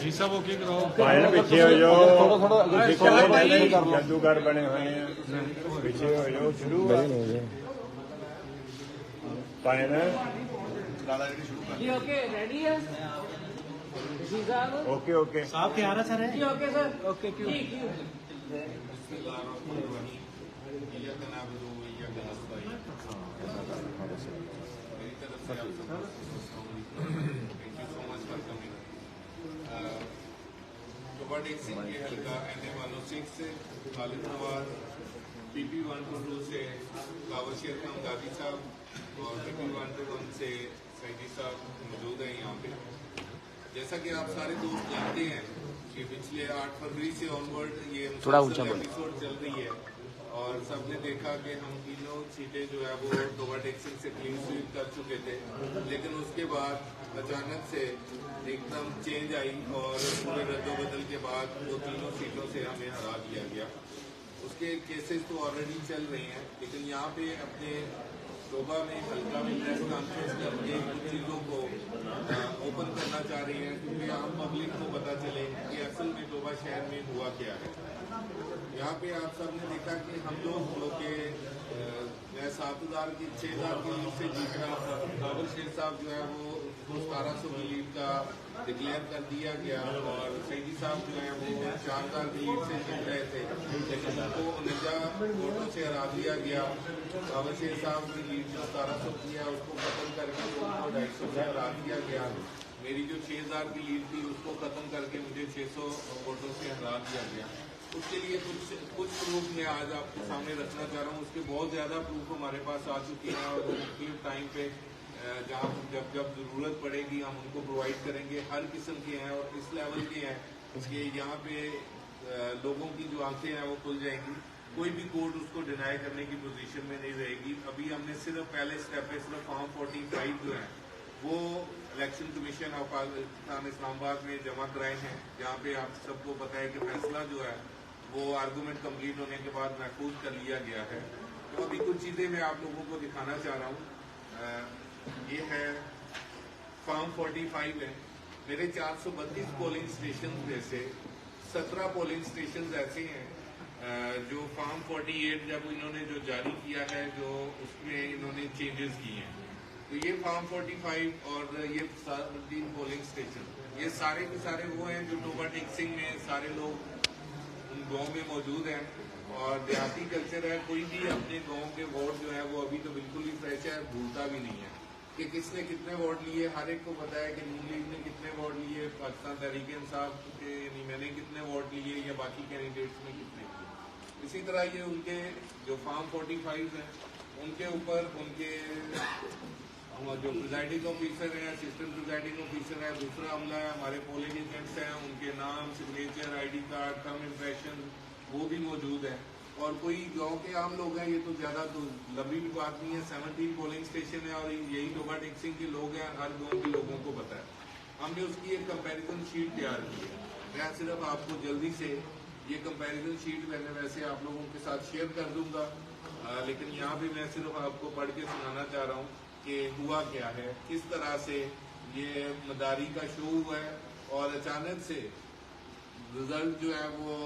जी सब ओके कराओ भाई पीछे हो जाओ थोड़ा जादूगर बने हुए हैं पीछे हो जाओ शुरू पाए ना जी ओके रेडी है जी साहब ओके ओके साहब क्या आ रहा सर है जी ओके सर ओके क्यों के हल्का NA-106 से खालिद नवाज, PP-122 से कावशियर खान गाजी साहब और PP-121 से सैदी साहब मौजूद हैं यहाँ पे। जैसा कि आप सारे दोस्त जानते हैं कि पिछले 8 फरवरी से ऑनवर्ड ये एपिसोड चल रही है और सबने देखा कि हम तीनों सीटें जो है वो टोबा टेक्सिंग से क्लीन स्वीप कर चुके थे, लेकिन उसके बाद अचानक से एकदम चेंज आई और पूरे रद्दोबदल के बाद वो तीनों सीटों से हमें हरा दिया गया। उसके केसेस तो ऑलरेडी चल रहे हैं, लेकिन यहाँ पे अपने टोबा में हल्का में प्रेस कॉन्फ्रेंस करके कुछ चीज़ों को ओपन करना चाह रही है क्योंकि आम पब्लिक को पता चले कि असल में टोबा शहर में हुआ क्या है। यहाँ पे आप सबने देखा कि हम लोग के 7,000 की 6,000 की लीड से जीत रहा था। काबुल शेख साहब जो है वो 1700 की लीड का डिक्लेयर कर दिया गया और सैदी साहब जो है वो 4,000 की लीड से जीत रहे थे, लेकिन उनको 49 वोटों से हरा दिया गया। काबुल शेख साहब की लीड जो 1700 की है उसको खत्म करके उनको 250 से हरा दिया गया। मेरी जो 6,000 की लीड थी उसको खत्म करके मुझे 600 वोटों से हरा दिया गया। उसके लिए कुछ प्रूफ मैं आज आपके सामने रखना चाह रहा हूँ। उसके बहुत ज़्यादा प्रूफ हमारे पास आ चुके हैं और मुख्तलिफ टाइम पे जहाँ जब ज़रूरत पड़ेगी हम उनको प्रोवाइड करेंगे। हर किस्म के हैं और इस लेवल के हैं कि यहाँ पे लोगों की जो आंखें हैं वो खुल जाएंगी। कोई भी कोर्ट उसको डिनाई करने की पोजीशन में नहीं रहेगी। अभी हमने सिर्फ पहले स्टेप पे सिर्फ फॉर्म 45 जो है वो election commission of Pakistan Islamabad में जमा कराए हैं, जहाँ पे आप सबको पता है कि फैसला जो है वो आर्गूमेंट कंप्लीट होने के बाद महफूज कर लिया गया है। तो अभी कुछ चीज़ें मैं आप लोगों को दिखाना चाह रहा हूँ। ये है फॉर्म 45 है। मेरे 432 पोलिंग स्टेशन में से 17 पोलिंग स्टेशन ऐसे हैं जो फॉर्म 48 जब इन्होंने जो जारी किया है जो उसमें इन्होंने चेंजेस किए हैं। तो ये फॉर्म 45 और ये 3 पोलिंग स्टेशन ये सारे के सारे वो हैं जो टोबा टेक्सिंग में सारे लोग उन गाँव में मौजूद हैं और देहाती कल्चर है। कोई भी अपने गांव के वोट जो है वो अभी तो बिल्कुल ही फ्रेश है, भूलता भी नहीं है कि किसने कितने वोट लिए। हर एक को पता है कि नून लीग ने कितने वोट लिए, पाकिस्तान तहरीक इंसाफ के मैंने कितने वोट लिए या बाकी कैंडिडेट्स ने कितने लिए। इसी तरह ये उनके जो फॉर्म 45 हैं उनके ऊपर उनके जो प्रिजाइडिंग ऑफिसर है, असिस्टेंट प्रिजाइडिंग ऑफिसर है, दूसरा अमला है, हमारे पोलिंग एजेंट्स हैं, उनके नाम, signature, ID card, thumb impression वो भी मौजूद है। और कोई गांव के आम लोग हैं, ये तो ज़्यादा तो लंबी भी बात नहीं है। 17 पोलिंग स्टेशन है और यही टोबा टेक्सिंग के लोग हैं, हर गाँव के लोगों को पता है। हमने उसकी एक कंपेरिजन शीट तैयार की है। मैं सिर्फ आपको जल्दी से ये कंपेरिजन शीट मैंने वैसे आप लोगों के साथ शेयर कर दूंगा, लेकिन यहाँ भी मैं सिर्फ आपको पढ़ के सुनाना चाह रहा हूँ कि हुआ क्या है, किस तरह से ये मदारी का शो हुआ है और अचानक से रिजल्ट जो है वो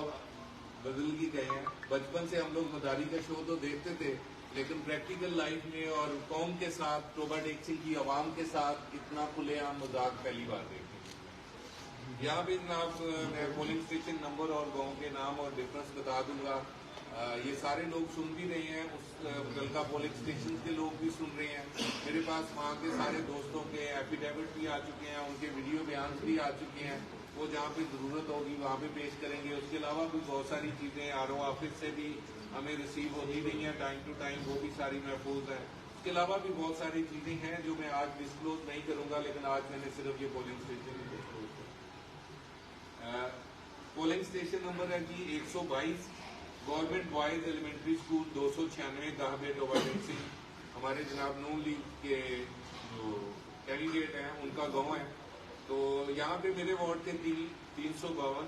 बदल ही गए हैं। बचपन से हम लोग मदारी का शो तो देखते थे, लेकिन प्रैक्टिकल लाइफ में और कौम के साथ टोबा टेक्सिंग की आवाम के साथ इतना खुलेआम मजाक पहली बार देखे। यहाँ भी जनाब मैं पोलिंग स्टेशन नंबर और गाँव के नाम और डिफरेंस बता दूंगा। ये सारे लोग सुन भी रहे हैं, उस मुतल्लिका पोलिंग स्टेशन के लोग भी सुन रहे हैं। मेरे पास वहाँ के सारे दोस्तों के एफिडेविट भी आ चुके हैं, उनके वीडियो बयान भी आ चुके हैं। वो जहाँ पे ज़रूरत होगी वहाँ पे पेश करेंगे। उसके अलावा भी बहुत सारी चीज़ें RO ऑफिस से भी हमें रिसीव होती रही हैं टाइम टू टाइम, वो भी सारी महफूज हैं। उसके अलावा भी बहुत सारी चीज़ें हैं जो मैं आज डिस्क्लोज नहीं करूँगा, लेकिन आज मैंने सिर्फ ये पोलिंग स्टेशन डिस्क्लोज किया। पोलिंग स्टेशन नंबर है जी 122, government boys elementary school 296 दाहबे Toba टेक्सिंग। हमारे जनाब नून लीग के जो कैंडिडेट हैं उनका गांव है। तो यहाँ पे मेरे वार्ड थे 352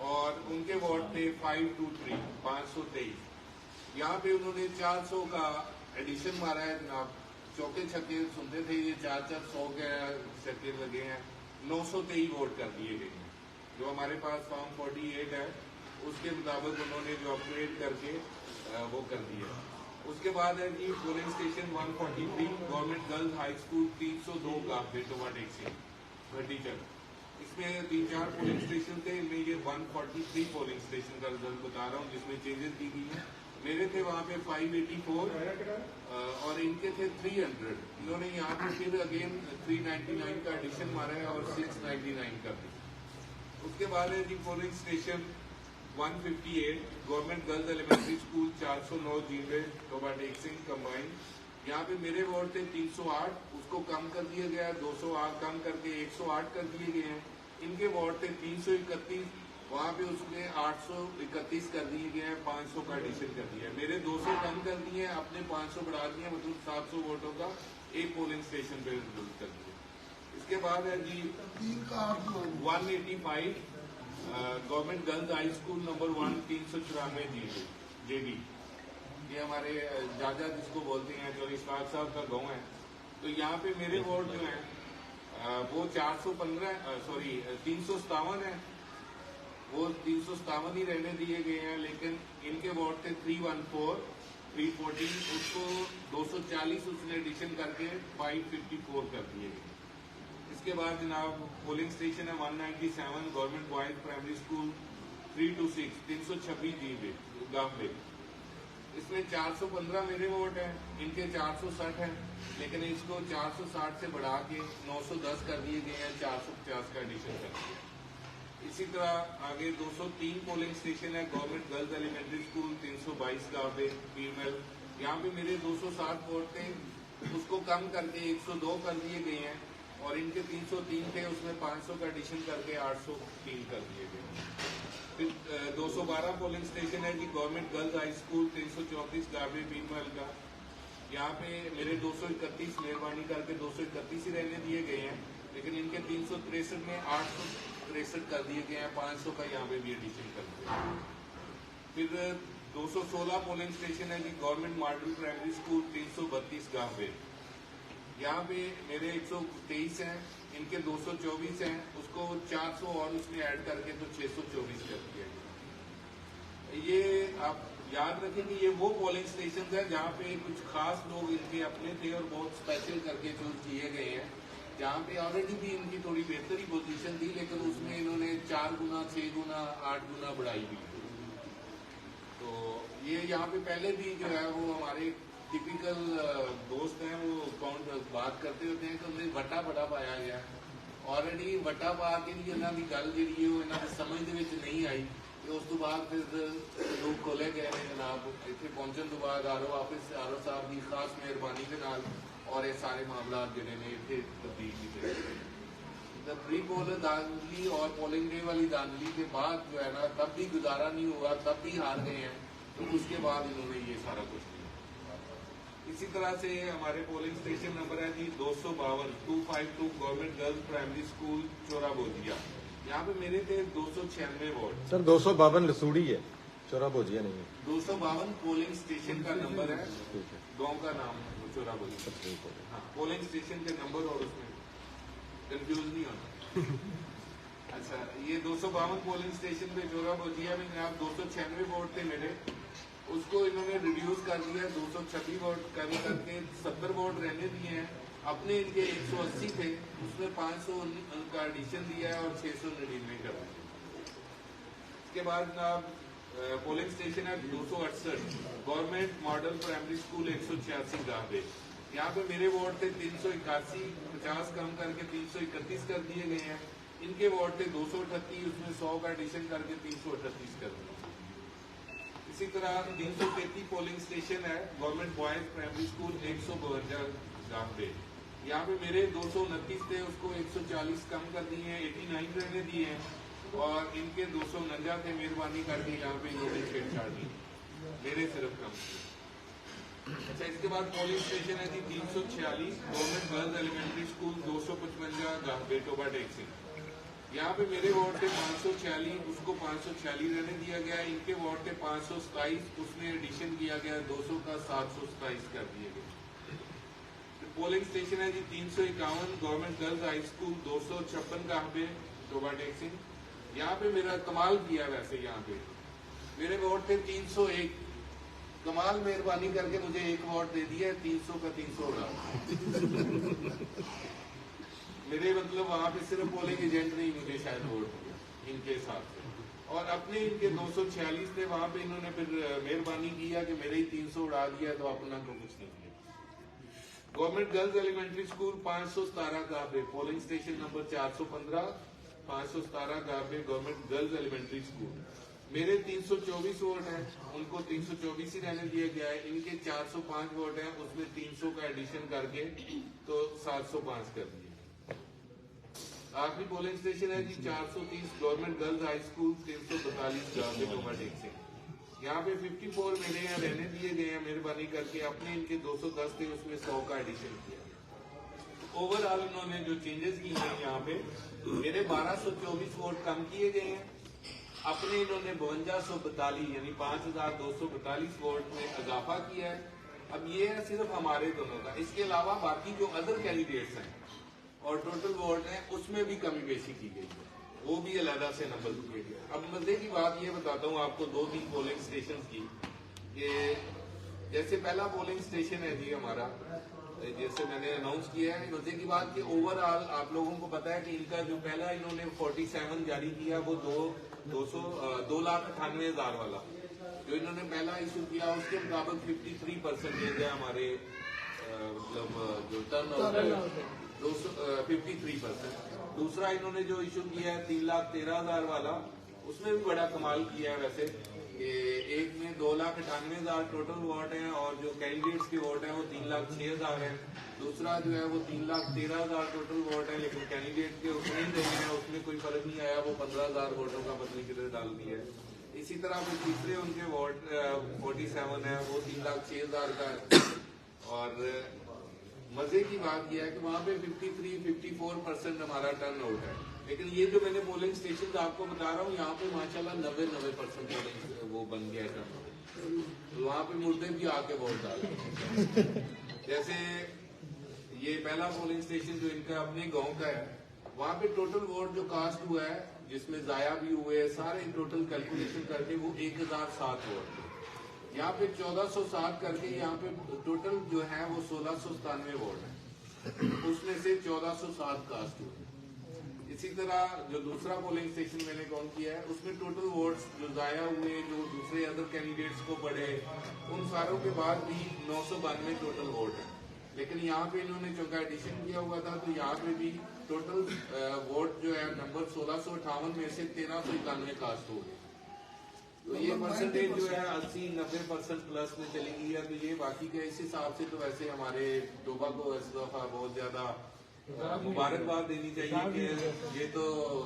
और उनके वार्ड थे 523। यहाँ पे उन्होंने 400 का एडिशन मारा है जनाब। चौके छक्के सुनते थे, ये 4-4 100 के छक्के लगे हैं। 923 वोट कर दिए गए हैं। जो हमारे पास फॉर्म 48 है उसके मुताबिक उन्होंने जो अपग्रेड करके वो कर दिया। उसके बाद है जी polling station 143 government girls high school 302 गाफे टोबा टेक्सी घटीचक। इसमें 3-4 पोलिंग स्टेशन थे, इनमें ये 143 पोलिंग स्टेशन का रिजल्ट बता रहा हूँ जिसमें चेंजेस की गई है। मेरे थे वहाँ पे 584 और इनके थे 300। इन्होंने यहाँ पे फिर अगेन 399 का एडिशन मारा है और 699 कर दी। उसके बाद है जी polling station 158 government girls elementary school 409 जीवे टोबा टेक्सिंग कंबाइन। यहाँ पे मेरे वोट थे 308, उसको कम कर दिया गया, 208 कम करके 108 कर दिए गए हैं। इनके वोट थे 331, वहाँ पे उसने 831 कर दिए गए हैं, 500 का एडिशन कर दिया है। मेरे 200 कम कर दिए हैं, अपने 500 बढ़ा दिए, मतलब 700 वोटों का एक पोलिंग स्टेशन पे रिजल्ट कर दिया। इसके बाद है जी 185 government girls high school number 1 394 जेबी। ये हमारे जाजा जिसको बोलते हैं जो इशफाक साहब का गांव है। तो यहाँ पे मेरे वोट जो है वो 357 है, वो 357 ही रहने दिए गए हैं। लेकिन इनके वोट थे 314 314, उसको 240 उसने एडिशन करके 554 कर दिए गए। इसके बाद जनाब पोलिंग स्टेशन है 197 गवर्नमेंट बॉयज प्राइमरी स्कूल 326 326 जीबे गाफे। इसमें 415 मेरे वोट हैं, इनके 460 हैं, लेकिन इसको 460 से बढ़ा के 910 कर दिए गए हैं, 450 का एडिशन कर दिया। इसी तरह आगे 203 पोलिंग स्टेशन है गवर्नमेंट गर्ल्स एलिमेंट्री स्कूल 322 गाफे फीमेल। यहाँ पे मेरे 260 वोट थे, उसको कम करके 102 कर दिए गए हैं और इनके 303 थे, उसमें 500 का एडिशन करके 803 कर दिए गए। फिर 212 पोलिंग स्टेशन है जी गवर्नमेंट गर्ल्स हाई स्कूल 334 गाबे फीमेल का। यहाँ पे मेरे 231 मेहरबानी करके 231 ही रहने दिए गए हैं, लेकिन इनके 363 में 863 कर दिए गए हैं, 500 का यहाँ पे भी एडिशन कर दिया। फिर 216 पोलिंग स्टेशन है जी गवर्नमेंट मॉडल प्राइमरी स्कूल 332 गाफे। यहाँ पे मेरे 123 हैं, इनके 224 हैं, उसको 400 और उसमें ऐड करके तो 624 कर दिया गया। ये आप याद रखें कि ये वो पोलिंग स्टेशन है जहाँ पे कुछ खास लोग इनके अपने थे और बहुत स्पेशल करके चूज किए गए हैं, जहाँ पे ऑलरेडी भी इनकी थोड़ी बेहतर ही पोजीशन थी, लेकिन उसमें इन्होंने 4 गुना 6 गुना 8 गुना बढ़ाई हुई। तो ये यहाँ पे पहले भी जो है वो हमारे टिपिकल दोस्त हैं, वो काउंट बात करते होते हैं कि उन्हें वटा बड़ा पाया गया। ऑलरेडी वटा पा के भी इन्हों की गल जी इन्होंने समझ के नहीं आई। तो उस तो बाद फिर लोग खोले गए हैं जनाब, इतने पहुंचने तो बाद R O office R O साहब की खास मेहरबानी के नाल और ये सारे मामला जोड़े ने इतने तब्दील किए। प्री पोल दाखिली और पोलिंग डे वाली दाखिली के बाद जो है ना तब भी गुजारा नहीं हुआ, तब भी हार गए हैं, तो उसके बाद इन्होंने ये सारा कुछ किया। इसी तरह से हमारे पोलिंग स्टेशन नंबर है जी 252 252 गवर्नमेंट गर्ल्स प्राइमरी स्कूल चोरा बोजिया। यहाँ पे मेरे थे 296 वोट। सर 252 लसूड़ी है, चोरा बोजिया नहीं है। 252 पोलिंग स्टेशन का नंबर है, गांव का नाम चोरा बोजिया। हाँ, पोलिंग स्टेशन के नंबर और उसमें कंफ्यूज नहीं होना। अच्छा, ये 252 पोलिंग स्टेशन पे चोरा बोजिया में जनाब 296 वोट थे मेरे, उसको इन्होंने रिड्यूस कर दिया 226 वोट कम करके 70 वोट रहने दिए हैं। अपने इनके 180 थे, उसमें 500 का एडिशन दिया है और 699 कर दिया। इसके बाद जनाब पोलिंग स्टेशन है 268 गवर्नमेंट मॉडल प्राइमरी स्कूल 186 गांवे। यहाँ पे मेरे वोट थे 381, 50 कम करके 331 कर दिए गए हैं। इनके वोट थे 238, उसमें 100 का एडिशन करके 338 कर दिया। इसी तरह 333 पोलिंग स्टेशन है गवर्नमेंट बॉयज प्राइमरी स्कूल 152 गांवे। यहाँ पे मेरे 229 थे, उसको 140 कम कर दिए हैं, 89 रहने दिए हैं और इनके 249 थे, मेहरबानी करके यहाँ पे इन्होंने छेड़छाड़ की, मेरे सिर्फ कम थे। अच्छा, इसके बाद पोलिंग स्टेशन है जी 346 गवर्नमेंट गर्ल्स एलिमेंट्री स्कूल 255 गांवे टोबा टेक्सी। यहाँ पे मेरे वोट थे 546, उसको 546 रहने दिया गया। इनके वोट थे 527, उसमें एडिशन किया गया 200 का 727 कर दिए गए। पोलिंग स्टेशन है जी 351 गवर्नमेंट गर्ल्स हाई स्कूल 256 कहाँ पे टोबा टेक्सिंग। यहाँ पे मेरा कमाल किया वैसे यहाँ पे मेरे वोट थे 301। कमाल मेहरबानी करके मुझे एक वोट दे दिया 300 का 300 उड़ा। मेरे मतलब वहां पे सिर्फ पोलिंग एजेंट नहीं मुझे शायद वोट दिया इनके हिसाब से, और अपने इनके 246 थे वहां पे इन्होंने फिर मेहरबानी किया कि मेरे ही 300 उड़ा दिया तो अपना तो कुछ नहीं किया। गवर्नमेंट गर्ल्स एलिमेंट्री स्कूल 517 का पे पोलिंग स्टेशन नंबर 415 517 का पे गवर्नमेंट गर्ल्स एलिमेंट्री स्कूल। मेरे 324 वोट हैं, उनको 324 ही रहने दिया गया है। इनके 405 वोट हैं, उसमें 300 का एडिशन करके तो 705 कर दिए। आखिरी पोलिंग स्टेशन है जी 430 government girls high school 342 Toba टेक्सिंग। यहाँ पे 54 मेरे यहाँ रहने दिए गए हैं मेहरबानी करके, अपने इनके 210 थे उसमें 100 का एडिशन किया। ओवरऑल इन्होंने जो चेंजेस किए हैं यहाँ पे मेरे 1224 वोट कम किए गए हैं, अपने इन्होंने 5242 यानी 5242 वोट में इजाफा किया है। अब ये है सिर्फ हमारे दोनों का, इसके अलावा बाकी जो अदर कैंडिडेट्स हैं और टोटल वोट है उसमें भी कमी बेशी की गई है, वो भी अलहदा से नंबर किए गए। अब मजे की बात ये बताता हूँ आपको 2-3 पोलिंग स्टेशन की। कि जैसे पहला पोलिंग स्टेशन है जी हमारा, जैसे मैंने अनाउंस किया है, मजे की बात कि ओवरऑल आप लोगों को पता है कि इनका जो पहला इन्होंने 47 जारी किया वो 2,98,000 वाला जो इन्होंने पहला इशू किया उसके मुताबिक 53% है हमारे मतलब जो टर्न 53%। दूसरा इन्होंने जो इशू किया है 3,13,000 वाला, उसमें भी बड़ा कमाल किया है वैसे कि एक में 2,98,000 टोटल वोट हैं और जो कैंडिडेट्स के वोट हैं वो 3,06,000 हैं। दूसरा जो है वो 3,13,000 टोटल वोट है, लेकिन कैंडिडेट के उसमें ही नहीं है, उसमें कोई फर्क नहीं आया, वो 15,000 वोटों का पत्नी किधर डाल दिया है। इसी तरह फिर तीसरे उनके वोट 47 है, वो 3,06,000 का है। और मजे की बात यह है कि वहां पे 53-54% हमारा टर्न आउट है, लेकिन ये जो मैंने पोलिंग स्टेशन आपको बता रहा हूँ यहाँ पे माशाल्लाह 90% पोलिंग वो बन गया टर्न आउट। तो वहां पे मुर्दे भी आके वोट डाल जैसे ये पहला पोलिंग स्टेशन जो इनका अपने गांव का है, वहां पे टोटल वोट जो कास्ट हुआ है जिसमें जाया भी हुए सारे टोटल कैलकुलेशन करके वो 1,007 वोट। यहाँ पे 1407 करके यहाँ पे टोटल जो है वो 1,697 वोट है, उसमें से 1407 कास्ट हुए। इसी तरह जो दूसरा पोलिंग स्टेशन मैंने काउंट किया है उसमें टोटल वोट्स जो जाया हुए जो दूसरे अदर कैंडिडेट्स को पड़े उन सारों के बाद भी 992 टोटल वोट है, लेकिन यहाँ पे इन्होंने चौका एडिशन किया हुआ था तो यहाँ पे भी टोटल वोट जो है नंबर 1658 में से 1391 कास्ट हो गए। तो ये परसेंटेज जो है 80-90% प्लस में चली गई है। तो ये बाकी के इस हिसाब से तो वैसे हमारे टोबा को इस दफा बहुत ज्यादा मुबारकबाद देनी चाहिए कि ये तो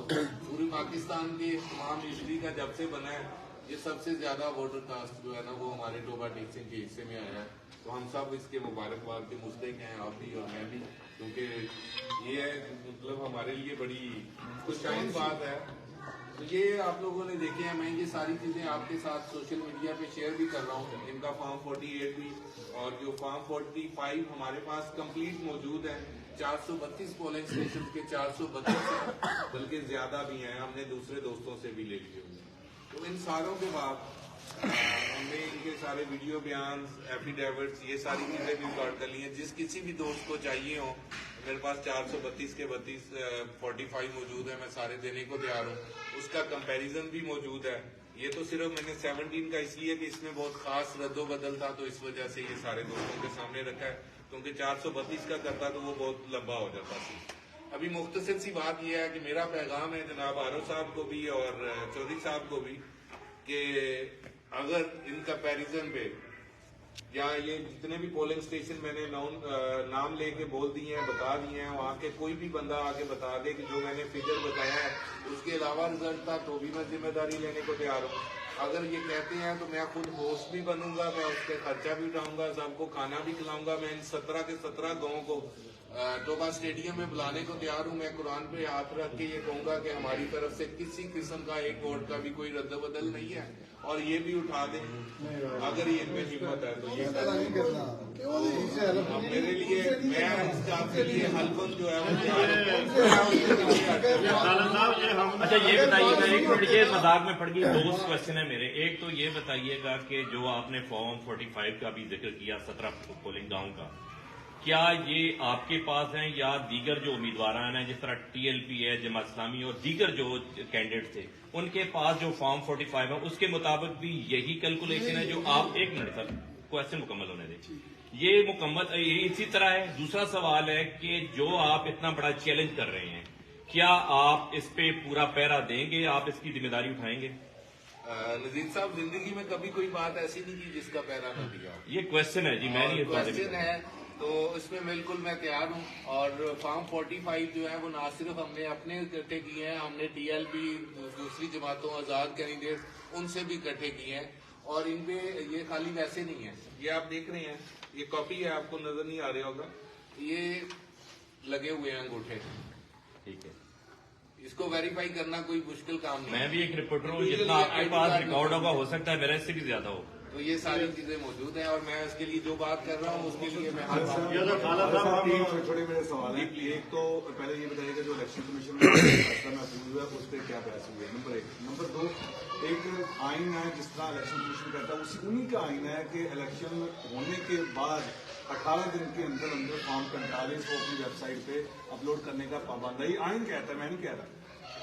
पूरे पाकिस्तान के तमाम हिस्ट्री का जब से बना है ये सबसे ज्यादा वोटर कास्ट जो है ना वो हमारे टोबा टेक्सिंग के हिस्से में आया है। तो हम सब इसके मुबारकबाद के मुस्तक हैं, आप भी और मैं भी, क्योंकि ये मतलब हमारे लिए बड़ी खुशहाल बात है। तो ये आप लोगों ने देखे हैं, मैं ये सारी चीजें आपके साथ सोशल मीडिया पे शेयर भी कर रहा हूँ। इनका फॉर्म 48 भी और जो फॉर्म 45 हमारे पास कंप्लीट मौजूद है। 432 पोलिंग स्टेशन के 432 है, बल्कि ज्यादा भी हैं, हमने दूसरे दोस्तों से भी ले लिए हुए। तो इन सारों के बाद हमने इनके सारे वीडियो बयान एफिडेविट्स ये सारी चीजें भी रिकॉर्ड कर ली हैं। जिस किसी भी दोस्त को चाहिए हो, मेरे पास 432 के 45 मौजूद है, मैं सारे देने को तैयार हूँ। उसका कंपैरिजन भी मौजूद है। ये तो सिर्फ मैंने 17 का इसलिए कि इसमें बहुत खास रद्दोबदल था तो इस वजह से ये सारे दोस्तों के सामने रखा है, क्योंकि 432 का करता तो वो बहुत लंबा हो जाता था। अभी मुख्तसर सी बात यह है कि मेरा पैगाम है जनाब आरो साहब को भी और चौधरी साहब को भी कि अगर इन कंपैरिजन पे या ये जितने भी पोलिंग स्टेशन मैंने नाम लेके बोल दिए हैं, बता दिए हैं, वहाँ के कोई भी बंदा आके बता दे कि जो मैंने फिगर बताया है उसके अलावा रिजल्ट था तो भी मैं जिम्मेदारी लेने को तैयार हूँ। अगर ये कहते हैं तो मैं खुद होस्ट भी बनूंगा, मैं उसके खर्चा भी उठाऊंगा, सबको खाना भी खिलाऊंगा। मैं इन 17 के 17 गाँव को टोबा स्टेडियम में बुलाने को तैयार हूँ। मैं कुरान पे हाथ रख के ये कहूंगा कि हमारी तरफ से किसी किस्म का एक वोट का भी कोई रद्द-बदल नहीं है, और ये भी उठा दें अगर ये इनमें हिम्मत है तो। ये अब मेरे लिए, मैं इस जात के लिए हलफन जो है वो अच्छा ये बताइएगा, एक मिनट, ये मजाक में पड़ गई। 2 क्वेश्चन है मेरे। एक तो ये बताइएगा कि जो आपने फॉर्म 45 का भी जिक्र किया 17 पोलिंग गांव का, क्या ये आपके पास हैं या दीगर जो उम्मीदवार हैं जिस तरह TLP है, जमात इस्लामी और दीगर जो कैंडिडेट थे उनके पास जो फॉर्म 45 है उसके मुताबिक भी यही कैलकुलेशन है जो आप, एक मिनट सर क्वेश्चन मुकम्मल होने दें, ये मुकम्मल ये इसी तरह है। दूसरा सवाल है कि जो आप इतना बड़ा चैलेंज कर रहे हैं, क्या आप इस पे पूरा पहरा देंगे, आप इसकी जिम्मेदारी उठाएंगे? नजीर साहब, जिंदगी में कभी कोई बात ऐसी नहीं की जिसका पैरा न दिया। ये क्वेश्चन है जी, मैं नहीं क्वेश्चन है तो इसमें बिल्कुल मैं तैयार हूँ। और फॉर्म 45 जो है वो ना सिर्फ हमने अपने इकट्ठे किए हैं, हमने TLP दूसरी जमातों आजाद कैंडिडेट उनसे भी इकट्ठे किए हैं, और इनपे ये खाली वैसे नहीं है। ये आप देख रहे हैं, ये कॉपी है, आपको नजर नहीं आ रहा होगा, ये लगे हुए हैं अंगूठे। ठीक है, इसको वेरीफाई करना कोई मुश्किल काम नहीं। मैं भी एक रिपोर्टर हूँ, जितना आपके पास रिकॉर्ड होगा हो सकता है मेरा इससे भी ज्यादा हो। तो ये सारी चीजें मौजूद हैं, और मैं इसके लिए जो बात कर रहा हूँ उसके लिए मैं तीन छोटे मेरे सवाल हैं। एक तो पहले ये बताइएगा जो इलेक्शन कमीशन में फैसला महसूस हुआ उस पर क्या बहस हुई है, नंबर 1। नंबर 2, एक आइन है जिस तरह इलेक्शन कमीशन करता है उसी उन्हीं का आइन है कि इलेक्शन होने के बाद 18 दिन के अंदर अंदर फॉर्म 45 को अपनी वेबसाइट पे अपलोड करने का पाबंद है। ये आइन कहता है, मैं नहीं कह रहा।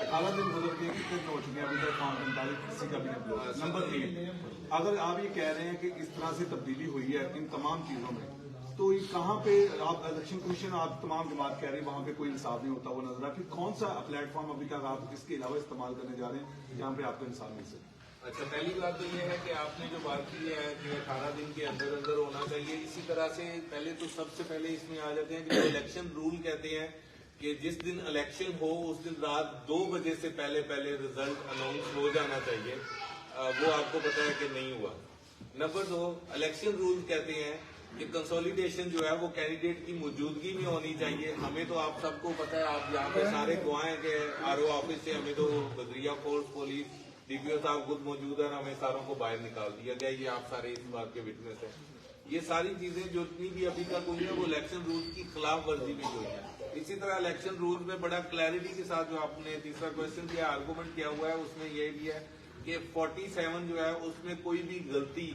18 दिन गुजर के कितने हो चुके हैं अभी तक फॉर्म 45 किसी का भी अपलोड। नंबर 3, अगर आप ये कह रहे हैं कि इस तरह से तब्दीली हुई है इन तमाम चीजों में, तो ये कहाँ पे आप इलेक्शन कमीशन, आप तमाम जमात कह रहे हैं वहां पे कोई इंसाफ नहीं होता वो नजर आ, फिर कौन सा प्लेटफॉर्म अभी तक आप इसके अलावा इस्तेमाल करने जा रहे हैं जहाँ पे आपको इंसाफ मिल सके? अच्छा, पहली बात तो ये है कि आपने जो बात की है कि 18 दिन के अंदर अंदर होना चाहिए। इसी तरह से पहले तो सबसे पहले इसमें आ जाते हैं कि जो इलेक्शन रूल कहते हैं कि जिस दिन इलेक्शन हो उस दिन रात 2 बजे से पहले पहले रिजल्ट अनाउंस हो जाना चाहिए। वो आपको पता है कि नहीं हुआ। नंबर 2, इलेक्शन रूल कहते हैं कि कंसोलिडेशन जो है वो कैंडिडेट की मौजूदगी में होनी चाहिए। हमें तो आप सबको पता है, आप यहाँ पे सारे गवाह हैं कि RO ऑफिस से हमें तो बदरिया फोर्स, पुलिस, DPO साहब खुद मौजूद है, हमें सारों को बाहर निकाल दिया गया। ये आप सारे इस बात के विटनेस हैं। ये सारी चीजें जो इतनी भी अभी तक हुई है वो इलेक्शन रूल की खिलाफ वर्जी में हुई है। इसी तरह इलेक्शन रूल में बड़ा क्लैरिटी के साथ जो आपने तीसरा क्वेश्चन किया, आर्गूमेंट किया हुआ है, उसमें ये भी है कि 47 जो है उसमें कोई भी गलती